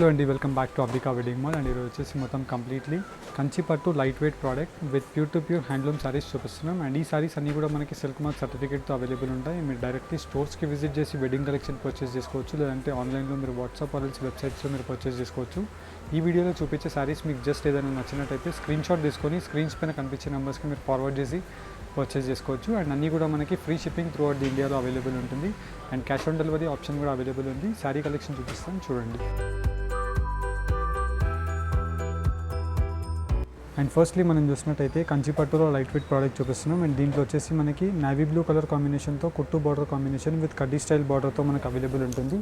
Hello అండి, welcome back to అబ్బికా wedding mall. And ఈరోజు వచ్చేసి మొత్తం కంప్లీట్లీ కంచి పట్టు light weight product with pure to pure handloom saris చూపిస్తున్నాం. అండ్ ఈ సారీస్ అన్నీ కూడా మనకి సిల్క్ మార్క్ సర్టిఫికేట్తో అవైలబుల్ ఉంటాయి. మీరు డైరెక్ట్లీ స్టోర్స్కి విజిట్ చేసి వెడ్డింగ్ కలెక్షన్ పర్చేస్ చేసుకోవచ్చు, లేదంటే ఆన్లైన్లో మీరు వాట్సాప్ ఆర్ వెబ్సైట్స్లో మీరు పర్చేస్ చేసుకోవచ్చు. ఈ వీడియోలో చూపించే సారీస్ మీకు జస్ట్ ఏదైనా నచ్చినట్టయితే స్క్రీన్ షాట్ తీసుకొని స్క్రీన్స్ పైన కనిపించే నెంబర్స్కి మీరు ఫార్వర్డ్ చేసి పర్చేస్ చేసుకోవచ్చు. అండ్ అన్నీ కూడా మనకి free shipping through out the ఇండియాలో అవైలబుల్ ఉంటుంది. And cash on delivery option కూడా అవైలబుల్ ఉంది. శారీ కలెక్షన్ చూపిస్తాను, చూడండి. అండ్ ఫస్ట్లీ మనం చూసినట్టయితే కంచి పట్టులో లైట్ వెయిట్ ప్రోడక్ట్ చూపిస్తున్నాం. అండ్ దీంట్లో వచ్చేసి మనకి నావీ బ్లూ కలర్ కాంబినేషన్తో కుట్టు బార్డర్ కాంబినేషన్ విత్ కడ్డీ స్టైల్ బార్డర్తో మనకు అవైలబుల్ ఉంటుంది.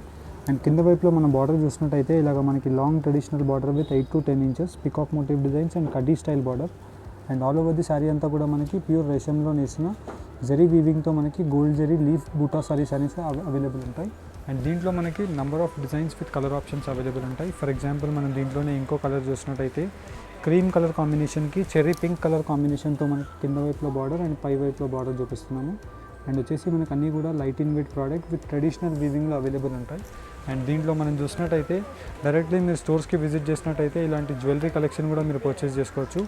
అండ్ కింద వైపులో మన బార్డర్ చూసినట్టయితే ఇలాగ మనకి long traditional border with 8 to 10 inches peacock motif designs and కడ్డీ style border. And all over the sari అంతా కూడా మనకి ప్యూర్ రేషంలో నేసిన జరీ వీవింగ్తో మనకి గోల్డ్ జరీ లీఫ్ బూటా సారీస్ అనేసి అవైలబుల్ ఉంటాయి. అండ్ దీంట్లో మనకి number of designs with colour options available ఉంటాయి. ఫర్ ఎగ్జాంపుల్ మనం దీంట్లోనే ఇంకో కలర్ చూసినట్టయితే క్రీమ్ కలర్ కాంబినేషన్కి చెర్రీ పింక్ కలర్ కాంబినేషన్తో మనకి కింద వైపులో బార్డర్ అండ్ పై వైపులో బార్డర్ చూపిస్తున్నాము. అండ్ వచ్చేసి మనకు అన్నీ కూడా light in weight product with traditional వీవింగ్లో అవైలబుల్ ఉంటాయి. అండ్ దీంట్లో మనం చూసినట్టయితే డైరెక్ట్లీ మీరు స్టోర్స్కి విజిట్ చేసినట్టయితే ఇలాంటి జ్యువెలరీ కలెక్షన్ కూడా మీరు పర్చేస్ చేసుకోవచ్చు.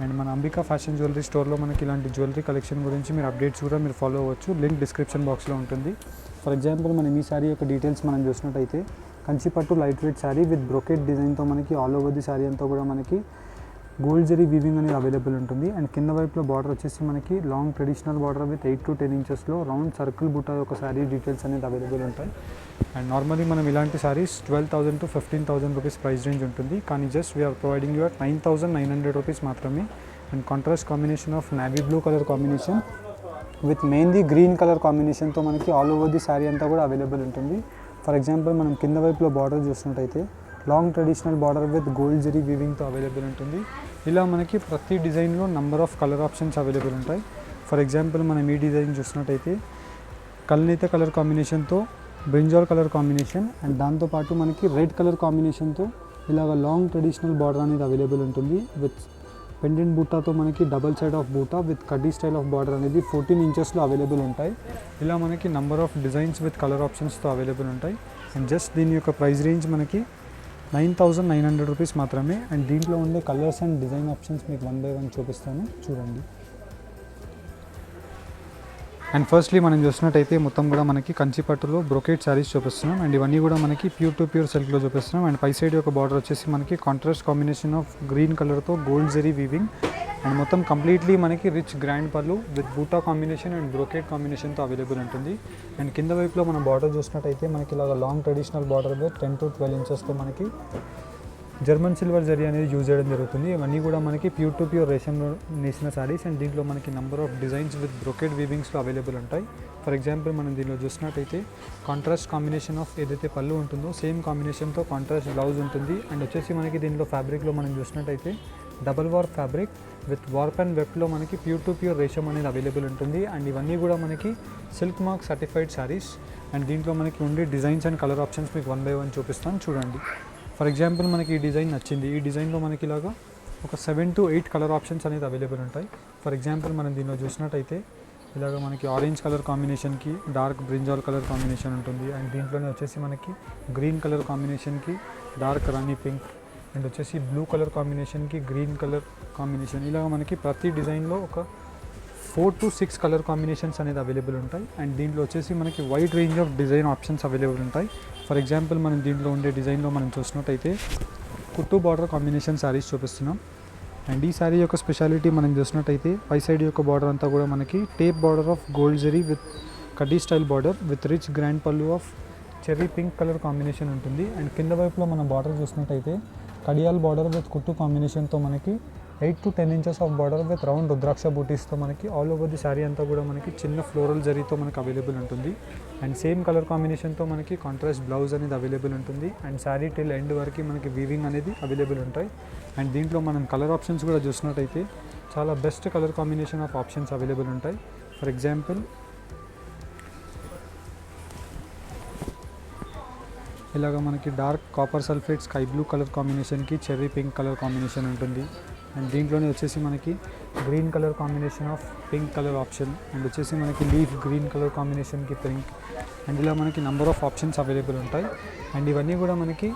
అండ్ మన అంబికా ఫ్యాషన్ జ్యువెలరీ స్టోర్లో మనకి ఇలాంటి జ్యువెలరీ కలెక్షన్ గురించి మీరు అప్డేట్స్ కూడా మీరు ఫాలో అవ్వచ్చు. లింక్ డిస్క్రిప్షన్ బాక్స్లో ఉంటుంది. ఫర్ ఎగ్జాంపుల్ మనం ఈ శారీ యొక్క డీటెయిల్స్ మనం చూసినట్టయితే కంచి పట్టు light weight sari with brocade డిజైన్తో మనకి ఆల్ ఓవర్ ది శారీ అంతా కూడా మనకి గోల్డ్ జరీ వీవింగ్ అనేది అవైలబుల్ ఉంటుంది. అండ్ కింద వైపులో బార్డర్ వచ్చేసి మనకి long traditional border with 8 to 10 inches round circle బుట్టా యొక్క శారీ డీటెయిల్స్ అనేది అవైలబుల్ ఉంటాయి. అండ్ నార్మల్లీ మనం ఇలాంటి saris 12,000 to 15,000 rupees price range ఉంటుంది. కానీ just we're providing you 9,900 rupees మాత్రమే. And contrast combination of navy blue colour combination with mainly green colour కాంబినేషన్తో మనకి ఆల్ ఓవర్ ది శారీ అంతా కూడా అవైలబుల్ ఉంటుంది. ఫర్ ఎగ్జాంపుల్ మనం కింద వైపులో బార్డర్ చూసినట్టయితే long traditional border with gold zari వీవింగ్తో అవైలబుల్ ఉంటుంది. ఇలా మనకి ప్రతి డిజైన్లో number of colour options available ఉంటాయి. ఫర్ ఎగ్జాంపుల్ మనం ఈ డిజైన్ చూసినట్టయితే కల్నేత కలర్ కాంబినేషన్తో బ్రింజాల్ కలర్ కాంబినేషన్ అండ్ దాంతోపాటు మనకి రెడ్ కలర్ కాంబినేషన్తో ఇలాగ లాంగ్ ట్రెడిషనల్ బార్డర్ అనేది అవైలబుల్ ఉంటుంది. విత్ పెండెంట్ బూటాతో మనకి డబల్ సైడ్ ఆఫ్ బూటా విత్ కడ్డీ స్టైల్ ఆఫ్ బార్డర్ అనేది 14 inches అవైలబుల్ ఉంటాయి. ఇలా మనకి number of designs with colour ఆప్షన్స్తో అవైలబుల్ ఉంటాయి. అండ్ జస్ట్ దీని యొక్క ప్రైస్ రేంజ్ మనకి 9,900 రూపీస్ మాత్రమే. అండ్ దీంట్లో ఉండే కలర్స్ అండ్ డిజైన్ ఆప్షన్స్ మీకు 1 by 1 చూపిస్తాను, చూడండి. అండ్ ఫస్ట్లీ మనం చూసినట్టయితే మొత్తం కూడా మనకి కంచి పట్టులో బ్రోకెట్ శారీస్ చూపిస్తున్నాం. అండ్ ఇవన్నీ కూడా మనకి ప్యూర్ టు ప్యూర్ సిల్క్లో చూపిస్తున్నాం. అండ్ పై సైడ్ యొక్క బార్డర్ వచ్చేసి మనకి కాంట్రాస్ట్ కాంబినేషన్ ఆఫ్ గ్రీన్ కలర్తో గోల్డ్ జరీ వీవింగ్. అండ్ మొత్తం కంప్లీట్లీ మనకి రిచ్ గ్రాండ్ పళ్ళు విత్ బూటా కాంబినేషన్ అండ్ బ్రోకెట్ కాంబినేషన్తో అవైలబుల్ ఉంటుంది. అండ్ కింద వైపులో మన బార్డర్ చూసినట్టయితే మనకి ఇలాగ long traditional border with 10 to 12 inches మనకి జర్మన్ సిల్వర్ జరీ అనేది యూజ్ చేయడం జరుగుతుంది. ఇవన్నీ కూడా మనకి ప్యూర్ టు ప్యూర్ రేషంలో నేసిన శారీస్. అండ్ దీంట్లో మనకి number of designs with brocade వీవింగ్స్లో అవైలబుల్ ఉంటాయి. ఫర్ ఎగ్జాంపుల్ మనం దీనిలో చూసినట్టయితే కాంట్రాస్ట్ కాంబినేషన్ ఆఫ్ ఏదైతే పళ్ళు ఉంటుందో సేమ్ కాంబినేషన్తో కాంట్రాస్ట్ బ్లౌజ్ ఉంటుంది. అండ్ వచ్చేసి మనకి దీనిలో ఫ్యాబ్రిక్లో మనం చూసినట్టయితే double warp fabric with warp and వెబ్లో మనకి ప్యూర్ టు ప్యూర్ రేషం అనేది అవైలబుల్ ఉంటుంది. అండ్ ఇవన్నీ కూడా మనకి silk mark certified saris. And దీంట్లో మనకి ఉండే డిజైన్స్ అండ్ కలర్ ఆప్షన్స్ మీకు 1 by 1 చూపిస్తాను, చూడండి. ఫర్ ఎగ్జాంపుల్ మనకి ఈ డిజైన్ నచ్చింది. ఈ డిజైన్లో మనకి ఇలాగా ఒక 7 to 8 కలర్ ఆప్షన్స్ అనేది అవైలబుల్ ఉంటాయి. ఫర్ ఎగ్జాంపుల్ మనం దీనిలో చూసినట్టయితే ఇలాగ మనకి ఆరెంజ్ కలర్ కాంబినేషన్కి డార్క్ బ్రింజాల్ కలర్ కాంబినేషన్ ఉంటుంది. అండ్ దీంట్లోనే వచ్చేసి మనకి గ్రీన్ కలర్ కాంబినేషన్కి డార్క్ రాణి పింక్ అండ్ వచ్చేసి బ్లూ కలర్ కాంబినేషన్కి గ్రీన్ కలర్ కాంబినేషన్. ఇలాగ మనకి ప్రతి డిజైన్లో ఒక 4 to 6 కలర్ కాంబినేషన్స్ అనేది అవైలబుల్ ఉంటాయి. అండ్ దీంట్లో వచ్చేసి మనకి wide range of design options available ఉంటాయి. ఫర్ ఎగ్జాంపుల్ మనం దీంట్లో ఉండే డిజైన్లో మనం చూసినట్టయితే కుట్టు బార్డర్ కాంబినేషన్ శారీస్ చూపిస్తున్నాం. అండ్ ఈ శారీ యొక్క స్పెషాలిటీ మనం చూసినట్టయితే పై సైడ్ యొక్క బార్డర్ అంతా కూడా మనకి tape border of gold zari with కడ్డీ style border with rich grand pallu of cherry pink colour combination ఉంటుంది. అండ్ కింద వైపులో మనం బార్డర్ చూసినట్టయితే కడియాల్ బార్డర్ విత్ కుట్టు కాంబినేషన్తో మనకి 8 to 10 inches of border with round rudraksha బూటీస్తో మనకి ఆల్ ఓవర్ ది శారీ అంతా కూడా మనకి చిన్న ఫ్లోరల్ జరీతో మనకి అవైలబుల్ ఉంటుంది. అండ్ సేమ్ కలర్ కాంబినేషన్తో మనకి కాంట్రాస్ట్ బ్లౌజ్ అనేది అవైలబుల్ ఉంటుంది. అండ్ శారీ టిల్ ఎండ్ వరకు మనకి వీవింగ్ అనేది అవైలబుల్ ఉంటాయి. అండ్ దీంట్లో మనం కలర్ ఆప్షన్స్ కూడా చూసినట్టయితే చాలా best colour combination of options available ఉంటాయి. ఫర్ ఎగ్జాంపుల్ ఇలాగ మనకి dark copper sulphate sky blue colour కాంబినేషన్కి చెర్రీ పింక్ కలర్ కాంబినేషన్ ఉంటుంది. అండ్ దీంట్లోనే వచ్చేసి మనకి green colour combination of pink colour option and వచ్చేసి మనకి లీఫ్ గ్రీన్ కలర్ కాంబినేషన్కి పింక్. అండ్ ఇలా మనకి నెంబర్ ఆఫ్ ఆప్షన్స్ అవైలబుల్ ఉంటాయి. అండ్ ఇవన్నీ కూడా మనకి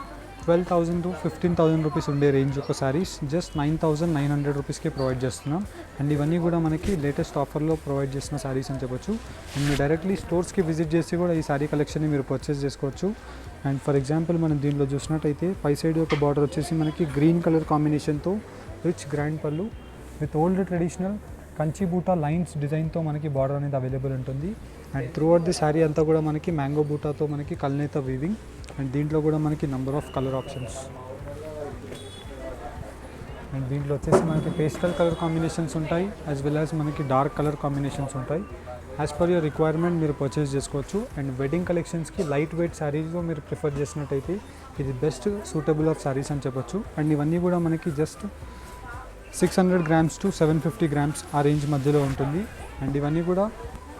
12,000 to 15,000 రూపీస్ ఉండే రేంజ్ ఒక శారీస్ జస్ట్ 9,900 రూపీస్కే ప్రొవైడ్ చేస్తున్నాం. అండ్ ఇవన్నీ కూడా మనకి లేటెస్ట్ ఆఫర్లో ప్రొవైడ్ చేసిన శారీస్ అని చెప్పొచ్చు. అండ్ మీరు డైరెక్ట్లీ స్టోర్స్కి విజిట్ చేసి కూడా ఈ శారీ కలెక్షన్ని మీరు పర్చేస్ చేసుకోవచ్చు. అండ్ ఫర్ ఎగ్జాంపుల్ మనం దీంట్లో చూసినట్టయితే పై సైడ్ ఒక బార్డర్ వచ్చేసి మనకి గ్రీన్ కలర్ కాంబినేషన్తో rich grand pallu with old traditional Kanchi బూటా లైన్స్ డిజైన్తో మనకి బార్డర్ అనేది అవైలబుల్ ఉంటుంది. And through out the sari అంతా కూడా మనకి మ్యాంగో బూటాతో మనకి కల్నేత వీవింగ్. అండ్ దీంట్లో కూడా మనకి number of colour options. And దీంట్లో వచ్చేసి మనకి పేస్టల్ కలర్ కాంబినేషన్స్ ఉంటాయి, యాజ్ వెల్ యాజ్ మనకి డార్క్ కలర్ కాంబినేషన్స్ ఉంటాయి. యాజ్ పర్ యువర్ రిక్వైర్మెంట్ మీరు పర్చేస్ చేసుకోవచ్చు. అండ్ వెడ్డింగ్ కలెక్షన్స్కి లైట్ వెయిట్ శారీస్లో మీరు ప్రిఫర్ చేసినట్టయితే ఇది బెస్ట్ సూటబుల్ ఆఫ్ శారీస్ అని చెప్పొచ్చు. అండ్ ఇవన్నీ కూడా మనకి జస్ట్ 600 grams to 750 grams ఆ రేంజ్ మధ్యలో ఉంటుంది. అండ్ ఇవన్నీ కూడా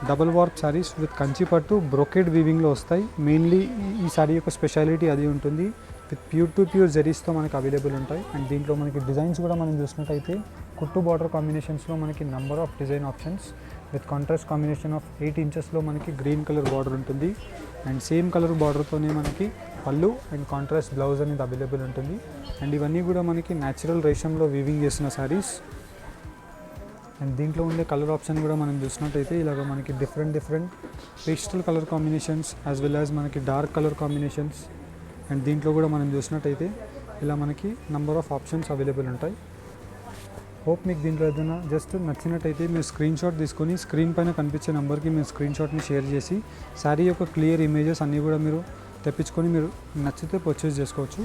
double warp saris with Kanchi పట్టు బ్రోకెడ్ వీవింగ్లో వస్తాయి. మెయిన్లీ ఈ శారీ యొక్క స్పెషాలిటీ అది ఉంటుంది. విత్ ప్యూర్ టు ప్యూర్ జెరీస్తో మనకి అవైలబుల్ ఉంటాయి. అండ్ దీంట్లో మనకి డిజైన్స్ కూడా మనం చూసినట్టయితే కుట్టు బార్డర్ కాంబినేషన్స్లో మనకి number of design options with contrast combination of 8 inches మనకి గ్రీన్ కలర్ బార్డర్ ఉంటుంది. అండ్ సేమ్ కలర్ బార్డర్తోనే మనకి పళ్ళు అండ్ కాంట్రాస్ట్ బ్లౌజ్ అనేది అవైలబుల్ ఉంటుంది. అండ్ ఇవన్నీ కూడా మనకి న్యాచురల్ రేషంలో వీవింగ్ చేసిన శారీస్. అండ్ దీంట్లో ఉండే కలర్ ఆప్షన్ కూడా మనం చూసినట్టయితే ఇలాగ మనకి different pastel colour combinations as well as మనకి డార్క్ కలర్ కాంబినేషన్స్. అండ్ దీంట్లో కూడా మనం చూసినట్టయితే ఇలా మనకి నంబర్ ఆఫ్ ఆప్షన్స్ అవైలబుల్ ఉంటాయి. హోప్ మీకు దీంట్లో ఏదైనా జస్ట్ నచ్చినట్టయితే మీరు స్క్రీన్ షాట్ తీసుకొని స్క్రీన్ పైన కనిపించే నెంబర్కి మీరు స్క్రీన్ షాట్ని షేర్ చేసి శారీ యొక్క క్లియర్ ఇమేజెస్ అన్నీ కూడా మీరు తెప్పించుకొని మీరు నచ్చితే పర్చేస్ చేసుకోవచ్చు.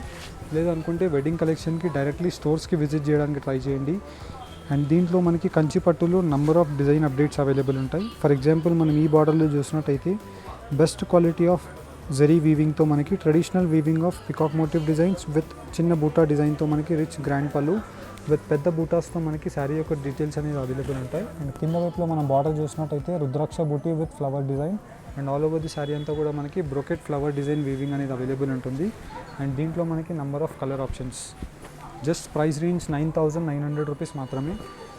లేదనుకుంటే వెడ్డింగ్ కలెక్షన్కి డైరెక్ట్లీ స్టోర్స్కి విజిట్ చేయడానికి ట్రై చేయండి. అండ్ దీంట్లో మనకి కంచి పట్టులో number of design updates available ఉంటాయి. ఫర్ ఎగ్జాంపుల్ మనం ఈ బార్డర్లో చూసినట్టయితే బెస్ట్ క్వాలిటీ ఆఫ్ జరీ వీవింగ్తో మనకి traditional weaving of peacock motif designs with చిన్న బూటా డిజైన్తో మనకి రిచ్ గ్రాండ్ పళ్ళు విత్ పెద్ద బూటాస్తో మనకి శారీ యొక్క డీటెయిల్స్ అనేది అవైలబుల్ ఉంటాయి. అండ్ కింద వైపులో మనం బార్డర్ చూసినట్టయితే రుద్రాక్ష బూటీ with flower design. And all over the sari అంతా కూడా మనకి బ్రోకెట్ ఫ్లవర్ డిజైన్ వీవింగ్ అనేది అవైలబుల్ ఉంటుంది. అండ్ దీంట్లో మనకి number of colour options. Just price range 9,900 rupees మాత్రమే.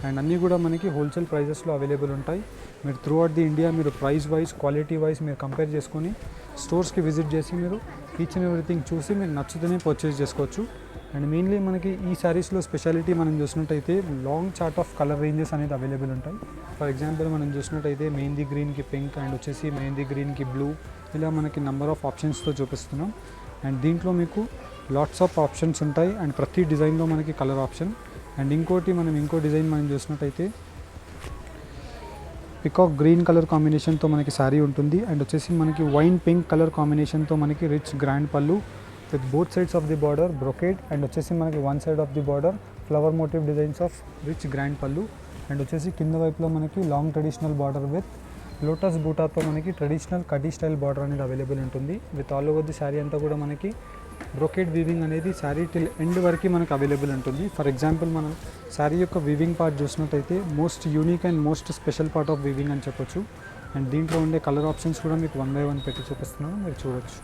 అండ్ అన్నీ కూడా మనకి హోల్సేల్ ప్రైజెస్లో అవైలబుల్ ఉంటాయి. మీరు త్రూ అవుట్ ది ఇండియా మీరు ప్రైస్ వైజ్ క్వాలిటీ వైజ్ మీరు కంపేర్ చేసుకొని స్టోర్స్కి విజిట్ చేసి మీరు ఈచ్ అండ్ ఎవ్రీథింగ్ చూసి మీరు నచ్చితేనే పర్చేస్ చేసుకోవచ్చు. అండ్ మెయిన్లీ మనకి ఈ శారీస్లో స్పెషాలిటీ మనం చూసినట్టయితే long chart of colour ranges అనేది అవైలబుల్ ఉంటాయి. ఫర్ ఎగ్జాంపుల్ మనం చూసినట్టయితే మెహందీ గ్రీన్కి పింక్ అండ్ వచ్చేసి మెహందీ గ్రీన్కి బ్లూ ఇలా మనకి నెంబర్ ఆఫ్ ఆప్షన్స్తో చూపిస్తున్నాం. అండ్ దీంట్లో మీకు లాట్స్ ఆఫ్ ఆప్షన్స్ ఉంటాయి. అండ్ ప్రతి డిజైన్లో మనకి కలర్ ఆప్షన్. అండ్ ఇంకో డిజైన్ మనం చూసినట్టయితే పికాక్ గ్రీన్ కలర్ కాంబినేషన్తో మనకి శారీ ఉంటుంది. అండ్ వచ్చేసి మనకి వైన్ పింక్ కలర్ కాంబినేషన్తో మనకి rich grand pallu with both sides of the border brocade. And వచ్చేసి మనకి one side of the border flower motif designs of rich grand pallu. And వచ్చేసి కింద వైపులో మనకి long traditional border with lotus బూటాతో మనకి ట్రెడిషనల్ కడ్డీ స్టైల్ బార్డర్ అనేది అవైలబుల్ ఉంటుంది. With all over the sari అంతా కూడా మనకి బ్రోకెడ్ వీవింగ్ అనేది శారీ టిల్ ఎండ్ వరకు మనకు అవైలబుల్ ఉంటుంది. ఫర్ ఎగ్జాంపుల్ మనం శారీ యొక్క వీవింగ్ పార్ట్ చూసినట్టయితే most unique and most special part of weaving అని చెప్పొచ్చు. అండ్ దీంట్లో ఉండే కలర్ ఆప్షన్స్ కూడా మీకు 1 by 1 పెట్టి చూపిస్తున్నాను, మీరు చూడొచ్చు.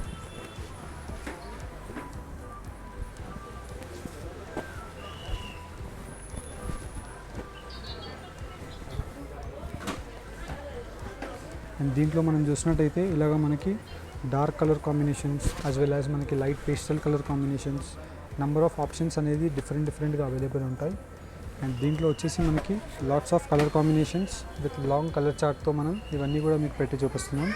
అండ్ దీంట్లో మనం చూసినట్టయితే ఇలాగ మనకి dark colour combinations as well as మనకి light pastel colour combinations number of options అనేది డిఫరెంట్గా అవైలబుల్ ఉంటాయి. అండ్ దీంట్లో వచ్చేసి మనకి lots of colour combinations with long colour చార్ట్తో మనం ఇవన్నీ కూడా మీకు పెట్టి చూపిస్తున్నాం.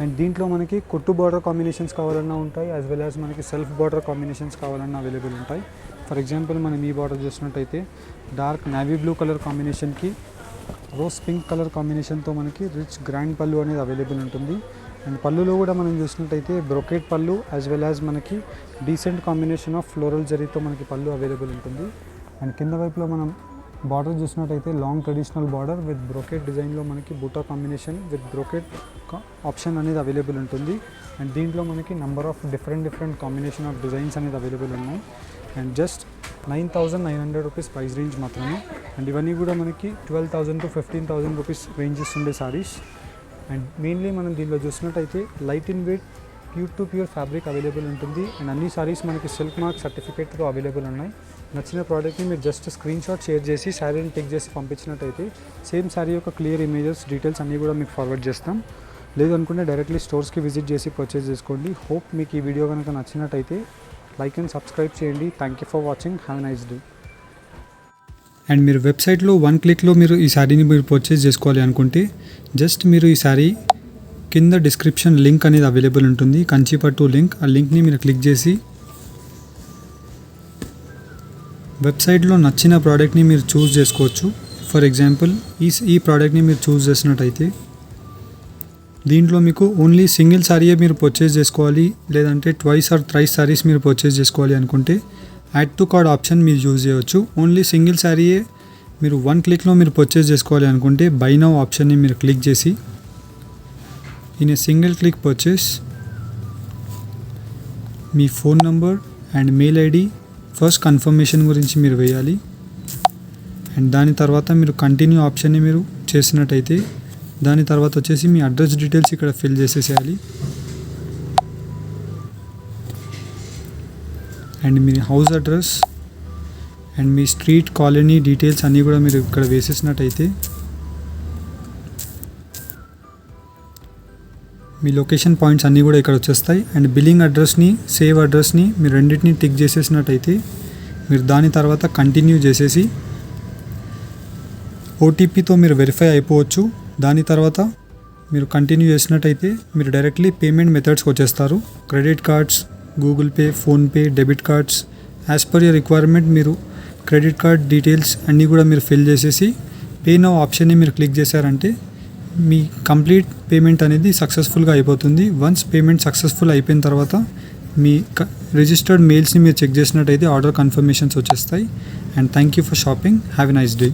అండ్ దీంట్లో మనకి కుట్టు బార్డర్ కాంబినేషన్స్ కావాలన్నా ఉంటాయి, యాజ్ వెల్ యాజ్ మనకి సెల్ఫ్ బార్డర్ కాంబినేషన్స్ కావాలన్నా అవైలబుల్ ఉంటాయి. ఫర్ ఎగ్జాంపుల్ మనం ఈ బార్డర్ చూసినట్టయితే డార్క్ నేవీ బ్లూ కలర్ కాంబినేషన్కి రోజ్ పింక్ కలర్ కాంబినేషన్తో మనకి రిచ్ గ్రాండ్ పళ్ళు అనేది అవైలబుల్ ఉంటుంది. అండ్ పళ్ళులో కూడా మనం చూసినట్టయితే బ్రోకెట్ పళ్ళు యాజ్ వెల్ యాజ్ మనకి డీసెంట్ కాంబినేషన్ ఆఫ్ ఫ్లోరల్ జరీతో మనకి పళ్ళు అవైలబుల్ ఉంటుంది. అండ్ కింద వైపులో మనం బార్డర్ చూసినట్టయితే long traditional border with brocade డిజైన్లో మనకి బూటా కాంబినేషన్ విత్ బ్రోకెట్ ఆప్షన్ అనేది అవైలబుల్ ఉంటుంది. అండ్ దీంట్లో మనకి number of different combination of designs అనేది అవైలబుల్ ఉన్నాయి. And just 9,900 rupees price range మాత్రమే. అండ్ ఇవన్నీ కూడా మనకి 12,000 to 15,000 రూపీస్ రేంజెస్ ఉండే సారీస్. అండ్ మెయిన్లీ మనం దీనిలో చూసినట్టయితే light in weight pure to pure fabric available ఉంటుంది. అండ్ అన్ని సారీస్ మనకి సిల్క్ మార్క్ సర్టిఫికేట్తో అవైలబుల్ ఉన్నాయి. నచ్చిన ప్రోడక్ట్ని మీరు జస్ట్ స్క్రీన్ షాట్ షేర్ చేసి శారీని టిక్ చేసి పంపించినట్టయితే సేమ్ శారీ యొక్క క్లియర్ ఇమేజెస్ డీటెయిల్స్ అన్నీ కూడా మీకు ఫార్వర్డ్ చేస్తాం. లేదు అనుకుంటే డైరెక్ట్లీ స్టోర్స్కి విజిట్ చేసి పర్చేస్ చేసుకోండి. హోప్ మీకు ఈ వీడియో కనుక నచ్చినట్టయితే లైక్ అండ్ సబ్స్క్రైబ్ చేయండి. Thank you for watching. Have a nice day. And మీరు వెబ్సైట్లో 1 క్లిక్లో మీరు ఈ శారీని మీరు పర్చేస్ చేసుకోవాలి అనుకుంటే జస్ట్ మీరు ఈ శారీ కింద డిస్క్రిప్షన్ లింక్ అనేది అవైలబుల్ ఉంటుంది, కంచిపట్టు లింక్. ఆ లింక్ని మీరు క్లిక్ చేసి వెబ్సైట్లో నచ్చిన ప్రోడక్ట్ని మీరు చూస్ చేసుకోవచ్చు. ఫర్ ఎగ్జాంపుల్ ఈ ప్రోడక్ట్ని మీరు చూస్ చేసినట్టయితే దీంట్లో మీకు ఓన్లీ సింగిల్ శారీయే మీరు పర్చేస్ చేసుకోవాలి, లేదంటే ట్వైస్ ఆర్ థ్రైస్ శారీస్ మీరు పర్చేస్ చేసుకోవాలి అనుకుంటే యాడ్ టు కార్డ్ ఆప్షన్ మీరు యూజ్ చేయవచ్చు. ఓన్లీ సింగిల్ శారీయే మీరు 1 క్లిక్లో మీరు పర్చేస్ చేసుకోవాలి అనుకుంటే బై నౌ ఆప్షన్ని మీరు క్లిక్ చేసి in a single click purchase me phone number and mail ID first confirmation గురించి మీరు వేయాలి. అండ్ దాని తర్వాత మీరు కంటిన్యూ ఆప్షన్ని మీరు చేసినట్టయితే దాని తర్వాత వచ్చేసి మీ అడ్రస్ డీటెయిల్స్ ఇక్కడ ఫిల్ చేసేసేయాలి. అండ్ మీ హౌస్ అడ్రస్ అండ్ మీ స్ట్రీట్ కాలనీ డీటెయిల్స్ అన్నీ కూడా మీరు ఇక్కడ వేసేసినట్టయితే మీ లొకేషన్ పాయింట్స్ అన్నీ కూడా ఇక్కడ వచ్చేస్తాయి. అండ్ బిల్లింగ్ అడ్రస్ని సేవ్ అడ్రస్ని మీరు రెండింటిని టిక్ చేసేసినట్టయితే మీరు దాని తర్వాత కంటిన్యూ చేసేసి ఓటీపీతో మీరు వెరిఫై అయిపోవచ్చు. దాని తర్వాత మీరు కంటిన్యూ చేసినట్టయితే మీరు డైరెక్ట్లీ పేమెంట్ మెథడ్స్కి వచ్చేస్తారు. Credit cards, Google pay, PhonePe, debit cards, as per your requirement మీరు క్రెడిట్ కార్డ్ డీటెయిల్స్ అన్నీ కూడా మీరు ఫిల్ చేసేసి పే నౌ ఆప్షన్ని మీరు క్లిక్ చేశారంటే మీ కంప్లీట్ పేమెంట్ అనేది సక్సెస్ఫుల్గా అయిపోతుంది. వన్స్ పేమెంట్ సక్సెస్ఫుల్ అయిపోయిన తర్వాత మీ రిజిస్టర్డ్ మెయిల్స్ని మీరు చెక్ చేసినట్టయితే ఆర్డర్ కన్ఫర్మేషన్స్ వచ్చేస్తాయి. And thank you for shopping. Have a nice day.